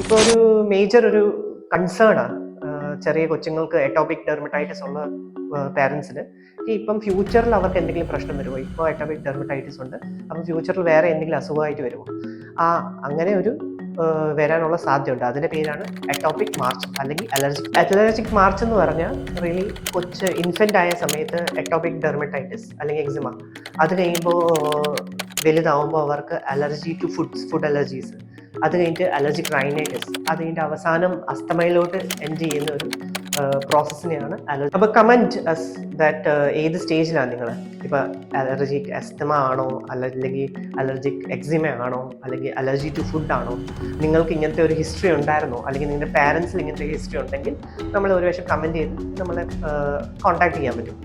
ഇപ്പോൾ ഒരു മേജർ ഒരു കൺസേണാണ് ചെറിയ കൊച്ചുങ്ങൾക്ക് എറ്റോപിക് ഡെർമറ്റൈറ്റിസ് ഉള്ള പാരൻസിന് ഇപ്പം ഫ്യൂച്ചറിൽ അവർക്ക് എന്തെങ്കിലും പ്രശ്നം വരുമോ? ഇപ്പോൾ എറ്റോപിക് ഡെർമറ്റൈറ്റിസ് ഉണ്ട്, അപ്പം ഫ്യൂച്ചറിൽ വേറെ എന്തെങ്കിലും അസുഖമായിട്ട് വരുമോ? അങ്ങനെ ഒരു വരാനുള്ള സാധ്യതയുണ്ട്. അതിൻ്റെ പേരാണ് എറ്റോപിക് മാർച്ച് അല്ലെങ്കിൽ അലർജിക് മാർച്ച് എന്ന് പറഞ്ഞാൽ റിയലി ഇൻഫൻ്റ് ആയ സമയത്ത് എറ്റോപിക് ഡെർമറ്റൈറ്റിസ് അല്ലെങ്കിൽ എക്സിമ, അത് കഴിയുമ്പോൾ വലുതാവുമ്പോൾ അവർക്ക് അലർജി ടു ഫുഡ് അലർജീസ്, അത് കഴിഞ്ഞിട്ട് അലർജിക് റൈനൈറ്റിസ്, അത് കഴിഞ്ഞിട്ട് അവസാനം അസ്തമയിലോട്ട് എൻഡ് ചെയ്യുന്ന ഒരു പ്രോസസ്സിനെയാണ് അലർജി. അപ്പോൾ കമൻറ്റ് ദാറ്റ് ഏത് സ്റ്റേജിലാണ് നിങ്ങൾ? ഇപ്പോൾ അലർജിക് അസ്തമ ആണോ, അല്ലെങ്കിൽ അലർജിക് എക്സിമ ആണോ, അല്ലെങ്കിൽ അലർജി ടു ഫുഡ് ആണോ? നിങ്ങൾക്ക് ഇങ്ങനത്തെ ഒരു ഹിസ്റ്ററി ഉണ്ടായിരുന്നോ, അല്ലെങ്കിൽ നിങ്ങളുടെ പാരൻസിൽ ഇങ്ങനത്തെ ഹിസ്റ്ററി ഉണ്ടെങ്കിൽ നമ്മൾ ഒരു പക്ഷേ കമൻറ്റ് ചെയ്ത് നമ്മളെ കോൺടാക്ട് ചെയ്യാൻ പറ്റും.